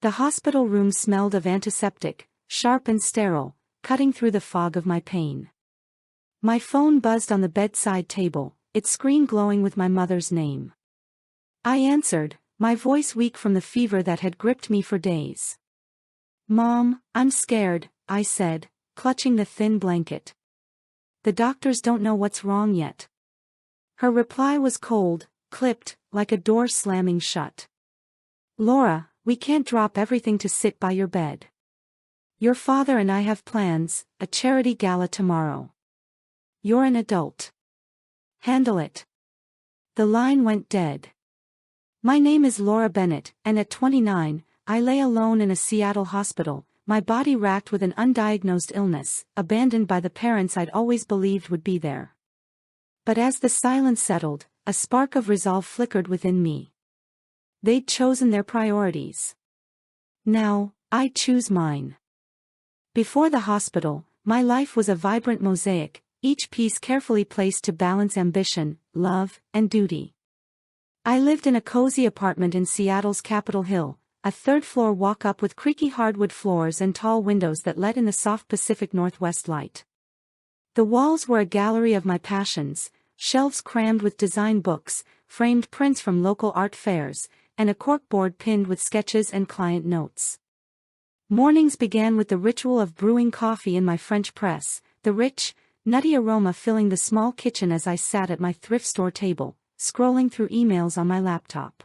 The hospital room smelled of antiseptic, sharp and sterile, cutting through the fog of my pain. My phone buzzed on the bedside table, its screen glowing with my mother's name. I answered, my voice weak from the fever that had gripped me for days. "Mom, I'm scared," I said, clutching the thin blanket. "The doctors don't know what's wrong yet." Her reply was cold, clipped, like a door slamming shut. "Laura, we can't drop everything to sit by your bed. Your father and I have plans, a charity gala tomorrow. You're an adult. Handle it." The line went dead. My name is Laura Bennett, and at 29, I lay alone in a Seattle hospital, my body racked with an undiagnosed illness, abandoned by the parents I'd always believed would be there. But as the silence settled, a spark of resolve flickered within me. They'd chosen their priorities. Now, I choose mine. Before the hospital, my life was a vibrant mosaic, each piece carefully placed to balance ambition, love, and duty. I lived in a cozy apartment in Seattle's Capitol Hill, a third-floor walk-up with creaky hardwood floors and tall windows that let in the soft Pacific Northwest light. The walls were a gallery of my passions, shelves crammed with design books, framed prints from local art fairs, and a corkboard pinned with sketches and client notes. Mornings began with the ritual of brewing coffee in my French press, the rich, nutty aroma filling the small kitchen as I sat at my thrift store table, scrolling through emails on my laptop.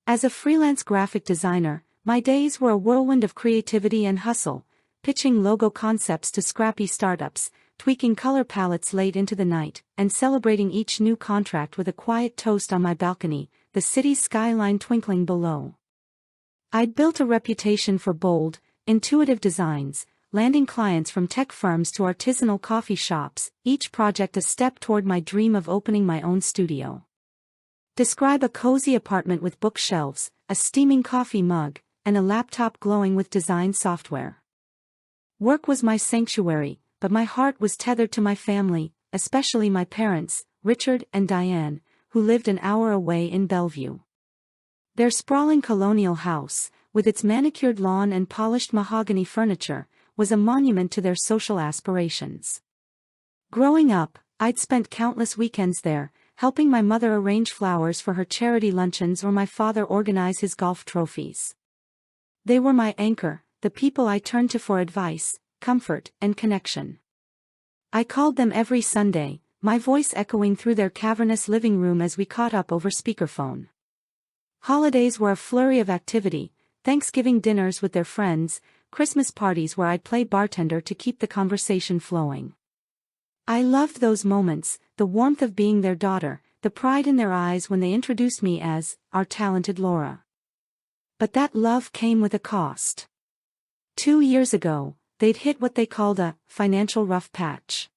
As a freelance graphic designer, my days were a whirlwind of creativity and hustle, pitching logo concepts to scrappy startups, tweaking color palettes late into the night, and celebrating each new contract with a quiet toast on my balcony, the city's skyline twinkling below. I'd built a reputation for bold, intuitive designs, landing clients from tech firms to artisanal coffee shops, each project a step toward my dream of opening my own studio. Describe a cozy apartment with bookshelves, a steaming coffee mug, and a laptop glowing with design software. Work was my sanctuary, but my heart was tethered to my family, especially my parents, Richard and Diane, who lived an hour away in Bellevue. Their sprawling colonial house, with its manicured lawn and polished mahogany furniture, was a monument to their social aspirations. Growing up, I'd spent countless weekends there, helping my mother arrange flowers for her charity luncheons or my father organize his golf trophies. They were my anchor, the people I turned to for advice, comfort, and connection. I called them every Sunday, my voice echoing through their cavernous living room as we caught up over speakerphone. Holidays were a flurry of activity, Thanksgiving dinners with their friends, Christmas parties where I'd play bartender to keep the conversation flowing. I loved those moments, the warmth of being their daughter, the pride in their eyes when they introduced me as our talented Laura. But that love came with a cost. 2 years ago, they'd hit what they called a financial rough patch.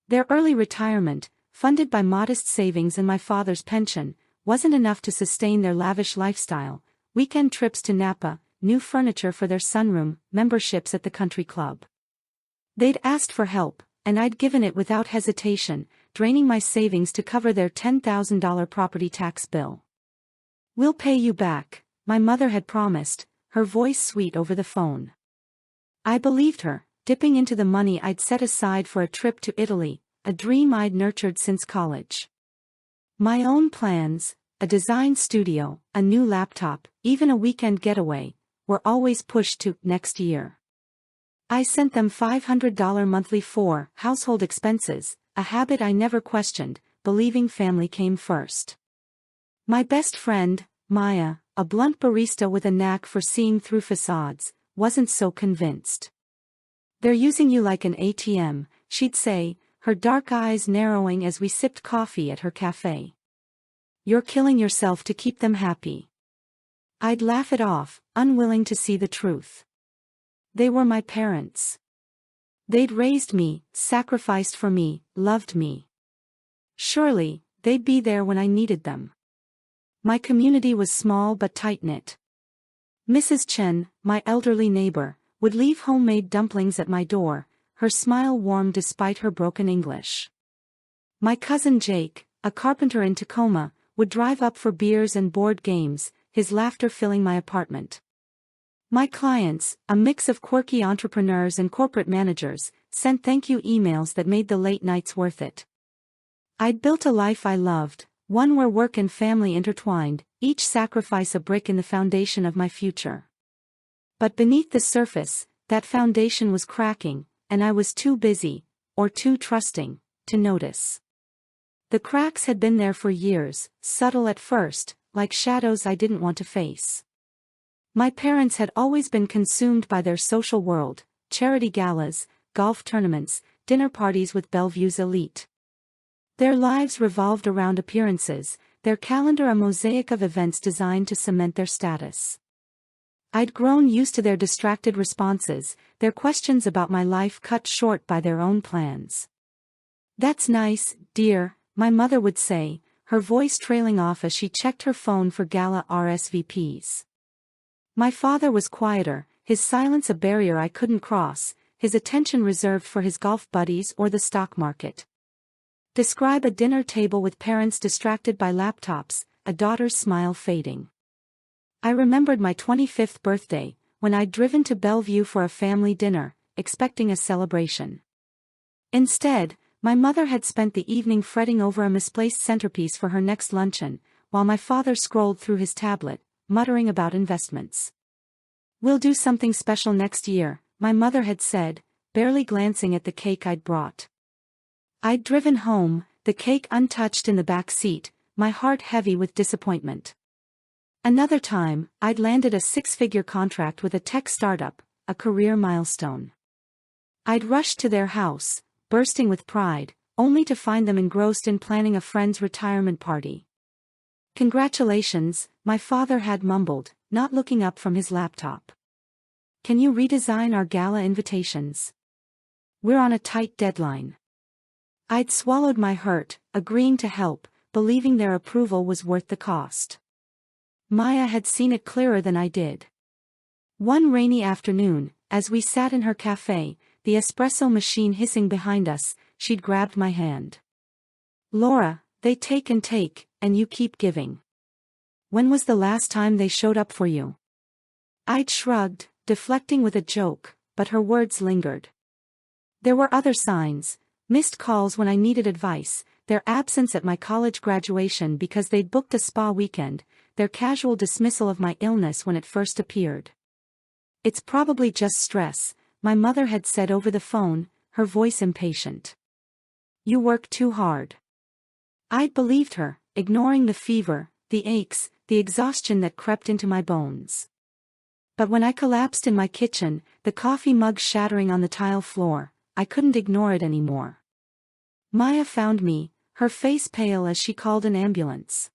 Their early retirement, funded by modest savings and my father's pension, wasn't enough to sustain their lavish lifestyle, weekend trips to Napa, new furniture for their sunroom, memberships at the country club. They'd asked for help, and I'd given it without hesitation, draining my savings to cover their $10,000 property tax bill. "We'll pay you back," my mother had promised, her voice sweet over the phone. I believed her, dipping into the money I'd set aside for a trip to Italy, a dream I'd nurtured since college. My own plans, a design studio, a new laptop, even a weekend getaway, were always pushed to next year. I sent them $500 monthly for household expenses, a habit I never questioned, believing family came first. My best friend, Maya, a blunt barista with a knack for seeing through facades, wasn't so convinced. "They're using you like an ATM," she'd say, her dark eyes narrowing as we sipped coffee at her cafe. "You're killing yourself to keep them happy." I'd laugh it off, unwilling to see the truth. They were my parents. They'd raised me, sacrificed for me, loved me. Surely, they'd be there when I needed them. My community was small but tight-knit. Mrs. Chen, my elderly neighbor, would leave homemade dumplings at my door, her smile warm despite her broken English. My cousin Jake, a carpenter in Tacoma, would drive up for beers and board games, his laughter filling my apartment. My clients, a mix of quirky entrepreneurs and corporate managers, sent thank you emails that made the late nights worth it. I'd built a life I loved, one where work and family intertwined, each sacrifice a brick in the foundation of my future. But beneath the surface, that foundation was cracking, and I was too busy, or too trusting, to notice. The cracks had been there for years, subtle at first, like shadows I didn't want to face. My parents had always been consumed by their social world, charity galas, golf tournaments, dinner parties with Bellevue's elite. Their lives revolved around appearances, their calendar a mosaic of events designed to cement their status. I'd grown used to their distracted responses, their questions about my life cut short by their own plans. "That's nice, dear," my mother would say, her voice trailing off as she checked her phone for gala RSVPs. My father was quieter, his silence a barrier I couldn't cross, his attention reserved for his golf buddies or the stock market. Describe a dinner table with parents distracted by laptops, a daughter's smile fading. I remembered my 25th birthday, when I'd driven to Bellevue for a family dinner, expecting a celebration. Instead, my mother had spent the evening fretting over a misplaced centerpiece for her next luncheon, while my father scrolled through his tablet, muttering about investments. "We'll do something special next year," my mother had said, barely glancing at the cake I'd brought. I'd driven home, the cake untouched in the back seat, my heart heavy with disappointment. Another time, I'd landed a six-figure contract with a tech startup, a career milestone. I'd rushed to their house, bursting with pride, only to find them engrossed in planning a friend's retirement party. "Congratulations," my father had mumbled, not looking up from his laptop. "Can you redesign our gala invitations? We're on a tight deadline." I'd swallowed my hurt, agreeing to help, believing their approval was worth the cost. Maya had seen it clearer than I did. One rainy afternoon, as we sat in her cafe, the espresso machine hissing behind us, she'd grabbed my hand. "Laura, they take, and you keep giving. When was the last time they showed up for you?" I'd shrugged, deflecting with a joke, but her words lingered. There were other signs: missed calls when I needed advice, their absence at my college graduation because they'd booked a spa weekend, their casual dismissal of my illness when it first appeared. "It's probably just stress," my mother had said over the phone, her voice impatient. "You work too hard." I'd believed her, ignoring the fever, the aches, the exhaustion that crept into my bones. But when I collapsed in my kitchen, the coffee mug shattering on the tile floor, I couldn't ignore it anymore. Maya found me, her face pale as she called an ambulance.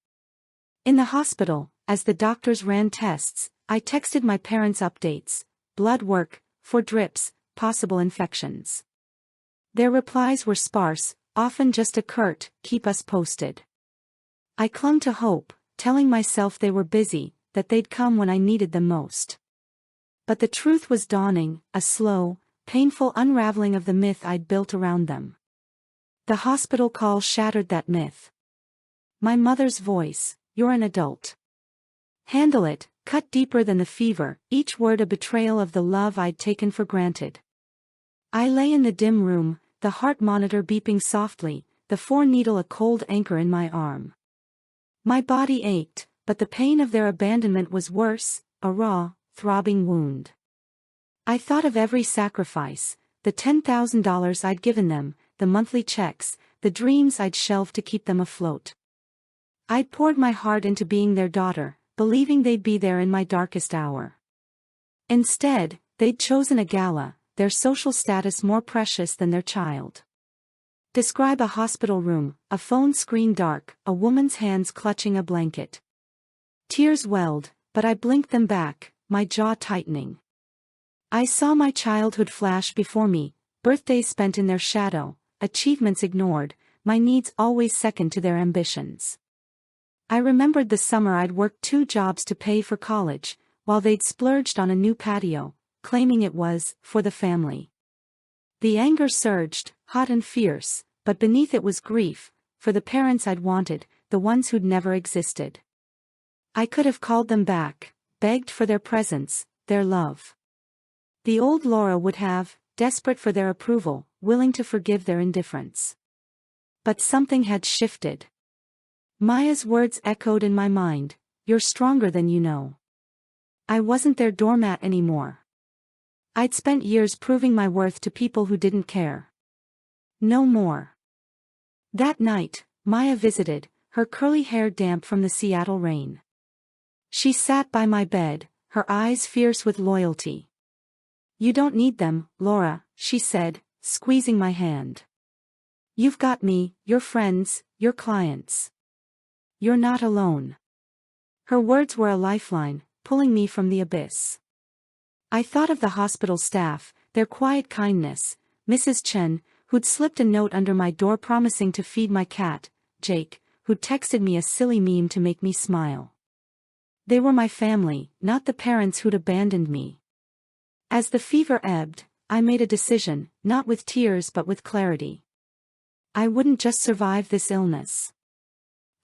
In the hospital, as the doctors ran tests, I texted my parents updates, blood work, for drips, possible infections. Their replies were sparse, often just a curt, "Keep us posted." I clung to hope, telling myself they were busy, that they'd come when I needed them most. But the truth was dawning, a slow, painful unraveling of the myth I'd built around them. The hospital call shattered that myth. My mother's voice, "You're an adult. Handle it," cut deeper than the fever, each word a betrayal of the love I'd taken for granted. I lay in the dim room, the heart monitor beeping softly, the 4-needle a cold anchor in my arm. My body ached, but the pain of their abandonment was worse, a raw, throbbing wound. I thought of every sacrifice, the $10,000 I'd given them, the monthly checks, the dreams I'd shelved to keep them afloat. I'd poured my heart into being their daughter, believing they'd be there in my darkest hour. Instead, they'd chosen a gala, their social status more precious than their child. Describe a hospital room, a phone screen dark, a woman's hands clutching a blanket. Tears welled, but I blinked them back, my jaw tightening. I saw my childhood flash before me, birthdays spent in their shadow, achievements ignored, my needs always second to their ambitions. I remembered the summer I'd worked 2 jobs to pay for college, while they'd splurged on a new patio, claiming it was for the family. The anger surged, hot and fierce, but beneath it was grief, for the parents I'd wanted, the ones who'd never existed. I could have called them back, begged for their presence, their love. The old Laura would have, desperate for their approval, willing to forgive their indifference. But something had shifted. Maya's words echoed in my mind, "You're stronger than you know." I wasn't their doormat anymore. I'd spent years proving my worth to people who didn't care. No more. That night, Maya visited, her curly hair damp from the Seattle rain. She sat by my bed, her eyes fierce with loyalty. "You don't need them, Laura," she said, squeezing my hand. "You've got me, your friends, your clients. You're not alone." Her words were a lifeline, pulling me from the abyss. I thought of the hospital staff, their quiet kindness, Mrs. Chen, who'd slipped a note under my door promising to feed my cat, Jake, who'd texted me a silly meme to make me smile. They were my family, not the parents who'd abandoned me. As the fever ebbed, I made a decision, not with tears but with clarity. I wouldn't just survive this illness.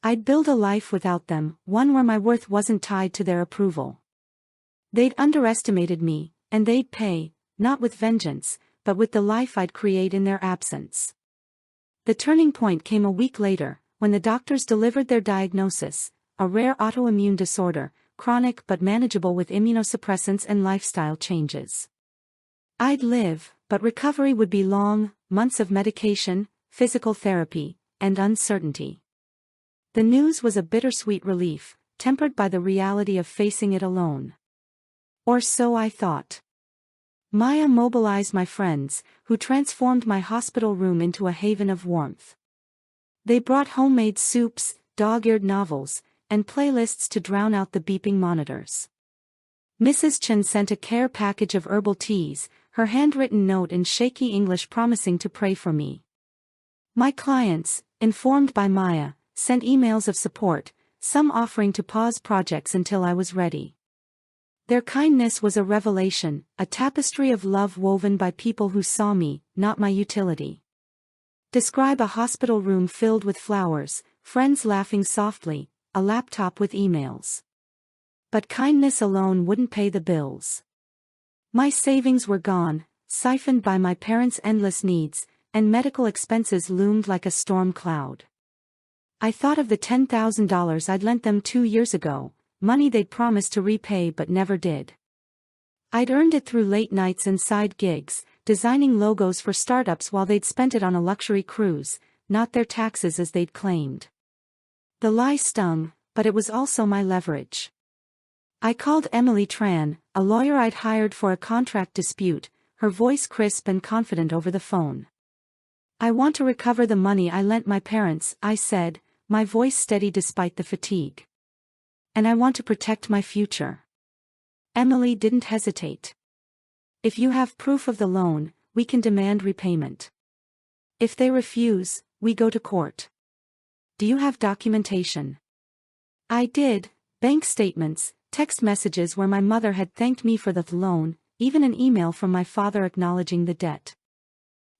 I'd build a life without them, one where my worth wasn't tied to their approval. They'd underestimated me, and they'd pay, not with vengeance, but with the life I'd create in their absence. The turning point came a week later, when the doctors delivered their diagnosis, a rare autoimmune disorder, chronic but manageable with immunosuppressants and lifestyle changes. I'd live, but recovery would be long, months of medication, physical therapy, and uncertainty. The news was a bittersweet relief, tempered by the reality of facing it alone. Or so I thought. Maya mobilized my friends, who transformed my hospital room into a haven of warmth. They brought homemade soups, dog-eared novels, and playlists to drown out the beeping monitors. Mrs. Chen sent a care package of herbal teas, her handwritten note in shaky English promising to pray for me. My clients, informed by Maya, sent emails of support, some offering to pause projects until I was ready. Their kindness was a revelation, a tapestry of love woven by people who saw me, not my utility. Describe a hospital room filled with flowers, friends laughing softly, a laptop with emails. But kindness alone wouldn't pay the bills. My savings were gone, siphoned by my parents' endless needs, and medical expenses loomed like a storm cloud. I thought of the $10,000 I'd lent them 2 years ago, money they'd promised to repay but never did. I'd earned it through late nights and side gigs, designing logos for startups while they'd spent it on a luxury cruise, not their taxes as they'd claimed. The lie stung, but it was also my leverage. I called Emily Tran, a lawyer I'd hired for a contract dispute, her voice crisp and confident over the phone. "I want to recover the money I lent my parents," I said, my voice steady despite the fatigue. "And I want to protect my future." Emily didn't hesitate. "If you have proof of the loan, we can demand repayment. If they refuse, we go to court. Do you have documentation?" I did, bank statements, text messages where my mother had thanked me for the loan, even an email from my father acknowledging the debt.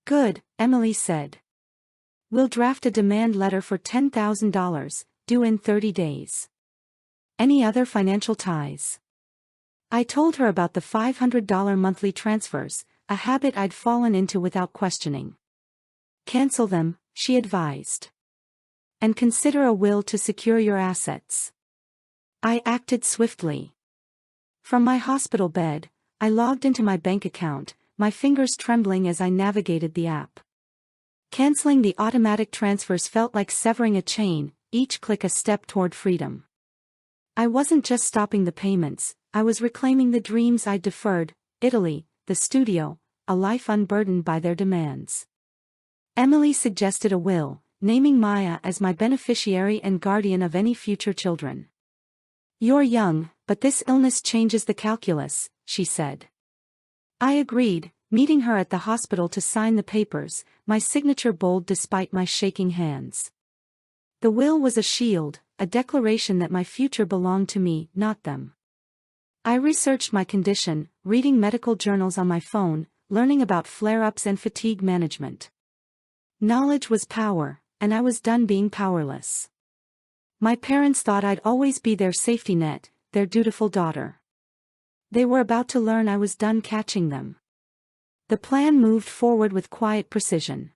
"Good," Emily said. "We'll draft a demand letter for $10,000, due in 30 days. Any other financial ties?" I told her about the $500 monthly transfers, a habit I'd fallen into without questioning. "Cancel them," she advised. "And consider a will to secure your assets." I acted swiftly. From my hospital bed, I logged into my bank account, my fingers trembling as I navigated the app. Canceling the automatic transfers felt like severing a chain, each click a step toward freedom. I wasn't just stopping the payments, I was reclaiming the dreams I'd deferred: Italy, the studio, a life unburdened by their demands. Emily suggested a will, naming Maya as my beneficiary and guardian of any future children. "You're young, but this illness changes the calculus," she said. I agreed, meeting her at the hospital to sign the papers, my signature bold despite my shaking hands. The will was a shield, a declaration that my future belonged to me, not them. I researched my condition, reading medical journals on my phone, learning about flare-ups and fatigue management. Knowledge was power, and I was done being powerless. My parents thought I'd always be their safety net, their dutiful daughter. They were about to learn I was done catching them. The plan moved forward with quiet precision.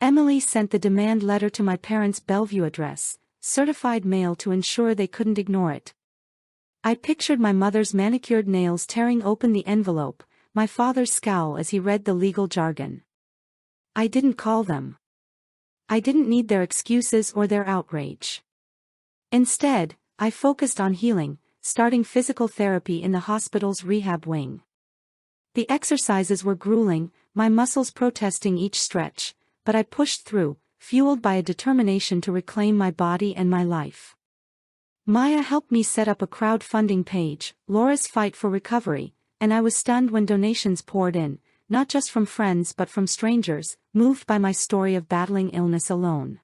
Emily sent the demand letter to my parents' Bellevue address, certified mail to ensure they couldn't ignore it. I pictured my mother's manicured nails tearing open the envelope, my father's scowl as he read the legal jargon. I didn't call them. I didn't need their excuses or their outrage. Instead, I focused on healing, starting physical therapy in the hospital's rehab wing. The exercises were grueling, my muscles protesting each stretch, but I pushed through, fueled by a determination to reclaim my body and my life. Maya helped me set up a crowdfunding page, Laura's Fight for Recovery, and I was stunned when donations poured in, not just from friends but from strangers, moved by my story of battling illness alone.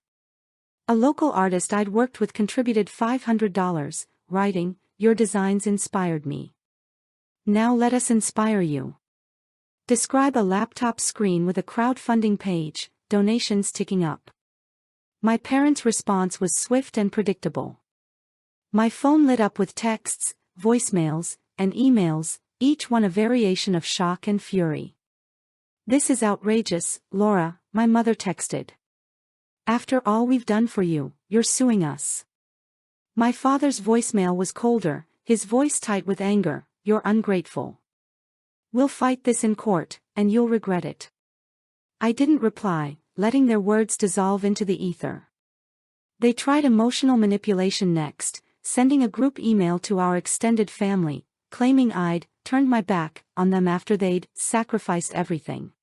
A local artist I'd worked with contributed $500, writing, "Your designs inspired me. Now let us inspire you." Describe a laptop screen with a crowdfunding page, donations ticking up. My parents' response was swift and predictable. My phone lit up with texts, voicemails, and emails, each one a variation of shock and fury. "This is outrageous, Laura," my mother texted. "After all we've done for you, you're suing us." My father's voicemail was colder, his voice tight with anger, "You're ungrateful. We'll fight this in court, and you'll regret it." I didn't reply, letting their words dissolve into the ether. They tried emotional manipulation next, sending a group email to our extended family, claiming I'd turned my back on them after they'd sacrificed everything.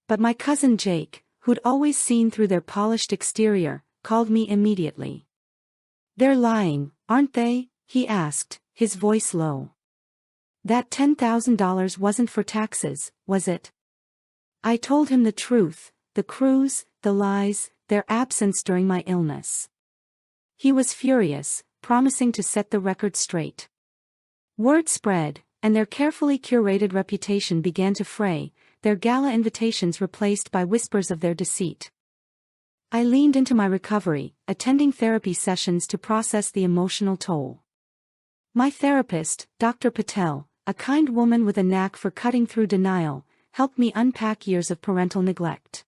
But my cousin Jake, who'd always seen through their polished exterior, called me immediately. "They're lying, aren't they?" he asked, his voice low. "That $10,000 wasn't for taxes, was it?" I told him the truth, the cruise, the lies, their absence during my illness. He was furious, promising to set the record straight. Word spread, and their carefully curated reputation began to fray, their gala invitations replaced by whispers of their deceit. I leaned into my recovery, attending therapy sessions to process the emotional toll. My therapist, Dr. Patel, a kind woman with a knack for cutting through denial, helped me unpack years of parental neglect.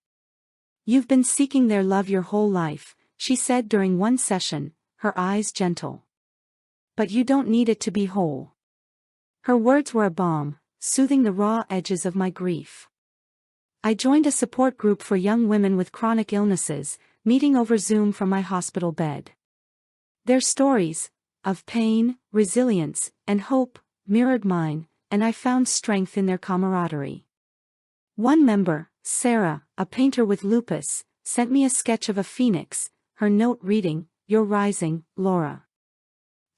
"You've been seeking their love your whole life," she said during one session, her eyes gentle. "But you don't need it to be whole." Her words were a balm, soothing the raw edges of my grief. I joined a support group for young women with chronic illnesses, meeting over Zoom from my hospital bed. Their stories, of pain, resilience, and hope, mirrored mine, and I found strength in their camaraderie. One member, Sarah, a painter with lupus, sent me a sketch of a phoenix, her note reading, "You're rising, Laura."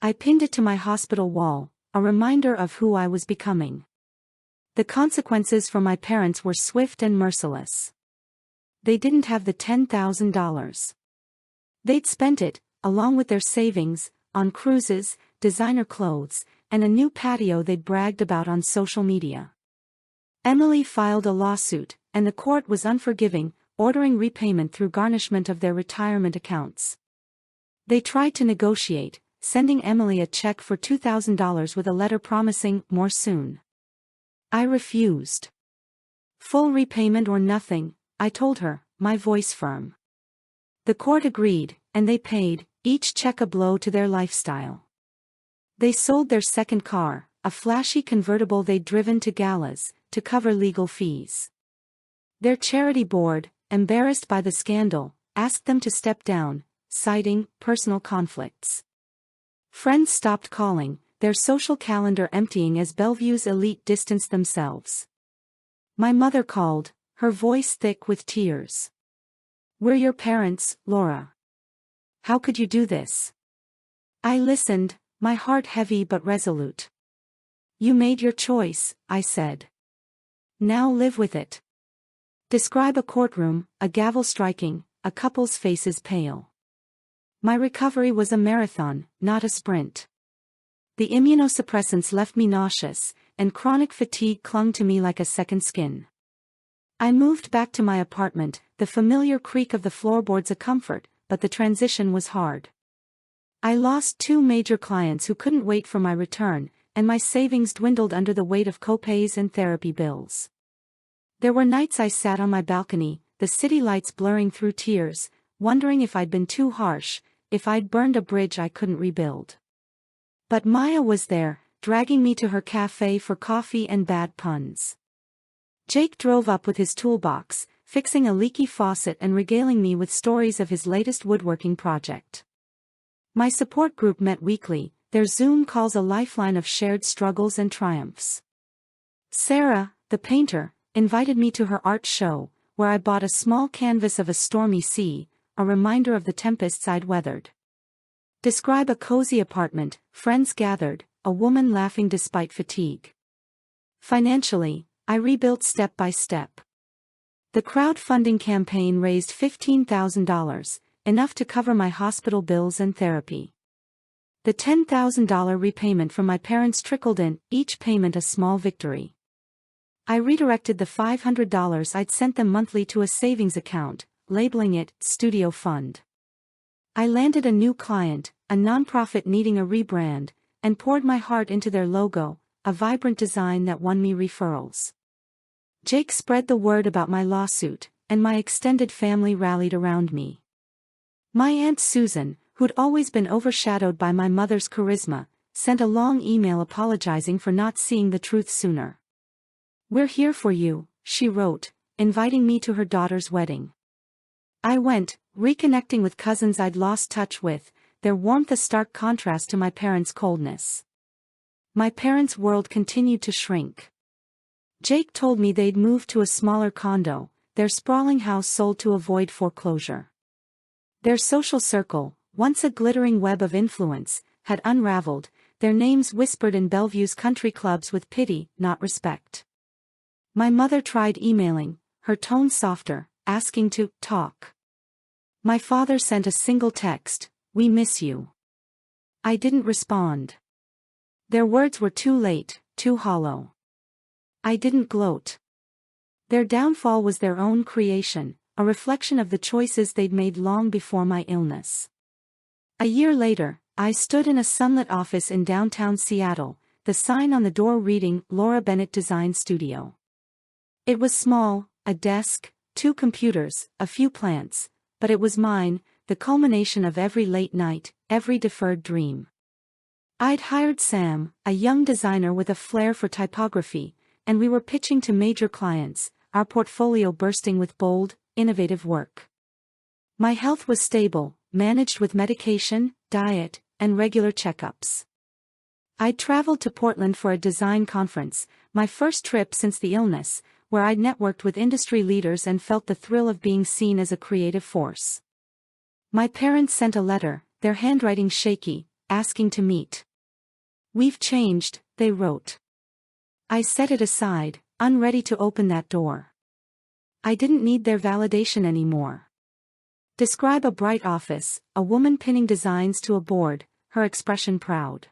I pinned it to my hospital wall, a reminder of who I was becoming. The consequences for my parents were swift and merciless. They didn't have the $10,000. They'd spent it, along with their savings, on cruises, designer clothes, and a new patio they'd bragged about on social media. Emily filed a lawsuit, and the court was unforgiving, ordering repayment through garnishment of their retirement accounts. They tried to negotiate, sending Emily a check for $2,000 with a letter promising more soon. I refused. "Full repayment or nothing," I told her, my voice firm. The court agreed, and they paid, each check a blow to their lifestyle. They sold their second car, a flashy convertible they'd driven to galas, to cover legal fees. Their charity board, embarrassed by the scandal, asked them to step down, citing personal conflicts. Friends stopped calling, their social calendar emptying as Bellevue's elite distanced themselves. My mother called, her voice thick with tears. "We're your parents, Laura. How could you do this?" I listened, my heart heavy but resolute. "You made your choice," I said. "Now live with it." Describe a courtroom, a gavel striking, a couple's faces pale. My recovery was a marathon, not a sprint. The immunosuppressants left me nauseous, and chronic fatigue clung to me like a second skin. I moved back to my apartment, the familiar creak of the floorboards a comfort, but the transition was hard. I lost 2 major clients who couldn't wait for my return, and my savings dwindled under the weight of copays and therapy bills. There were nights I sat on my balcony, the city lights blurring through tears, wondering if I'd been too harsh, if I'd burned a bridge I couldn't rebuild. But Maya was there, dragging me to her cafe for coffee and bad puns. Jake drove up with his toolbox, fixing a leaky faucet and regaling me with stories of his latest woodworking project. My support group met weekly, their Zoom calls a lifeline of shared struggles and triumphs. Sarah, the painter, invited me to her art show, where I bought a small canvas of a stormy sea, a reminder of the tempests I'd weathered. Describe a cozy apartment, friends gathered, a woman laughing despite fatigue. Financially, I rebuilt step by step. The crowdfunding campaign raised $15,000, enough to cover my hospital bills and therapy. The $10,000 repayment from my parents trickled in, each payment a small victory. I redirected the $500 I'd sent them monthly to a savings account, labeling it Studio Fund. I landed a new client, a nonprofit needing a rebrand, and poured my heart into their logo, a vibrant design that won me referrals. Jake spread the word about my lawsuit, and my extended family rallied around me. My Aunt Susan, who'd always been overshadowed by my mother's charisma, sent a long email apologizing for not seeing the truth sooner. "We're here for you," she wrote, inviting me to her daughter's wedding. I went, reconnecting with cousins I'd lost touch with, their warmth a stark contrast to my parents' coldness. My parents' world continued to shrink. Jake told me they'd moved to a smaller condo, their sprawling house sold to avoid foreclosure. Their social circle, once a glittering web of influence, had unraveled, their names whispered in Bellevue's country clubs with pity, not respect. My mother tried emailing, her tone softer, asking to talk. My father sent a single text, "We miss you." I didn't respond. Their words were too late, too hollow. I didn't gloat. Their downfall was their own creation, a reflection of the choices they'd made long before my illness. A year later, I stood in a sunlit office in downtown Seattle, the sign on the door reading Laura Bennett Design Studio. It was small, a desk, 2 computers, a few plants, but it was mine, the culmination of every late night, every deferred dream. I'd hired Sam, a young designer with a flair for typography, and we were pitching to major clients, our portfolio bursting with bold, innovative work. My health was stable, managed with medication, diet, and regular checkups. I'd traveled to Portland for a design conference, my first trip since the illness, where I'd networked with industry leaders and felt the thrill of being seen as a creative force. My parents sent a letter, their handwriting shaky, asking to meet. "We've changed," they wrote. I set it aside, unready to open that door. I didn't need their validation anymore. Describe a bright office, a woman pinning designs to a board, her expression proud.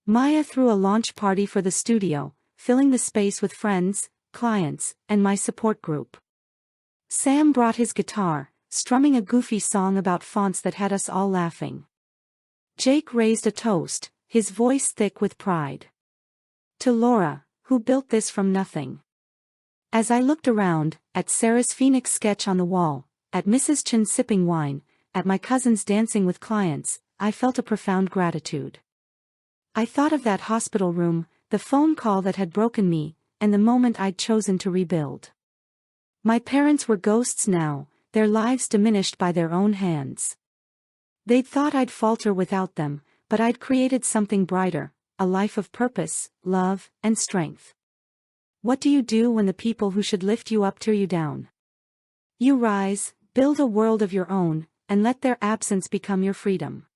Maya threw a launch party for the studio, filling the space with friends, clients, and my support group. Sam brought his guitar, strumming a goofy song about fonts that had us all laughing. Jake raised a toast, his voice thick with pride. To Laura, who built this from nothing. As I looked around, at Sarah's Phoenix sketch on the wall, at Mrs. Chen sipping wine, at my cousins dancing with clients, I felt a profound gratitude. I thought of that hospital room, the phone call that had broken me, and the moment I'd chosen to rebuild. My parents were ghosts now, their lives diminished by their own hands. They'd thought I'd falter without them, but I'd created something brighter, a life of purpose, love, and strength. What do you do when the people who should lift you up tear you down? You rise, build a world of your own, and let their absence become your freedom.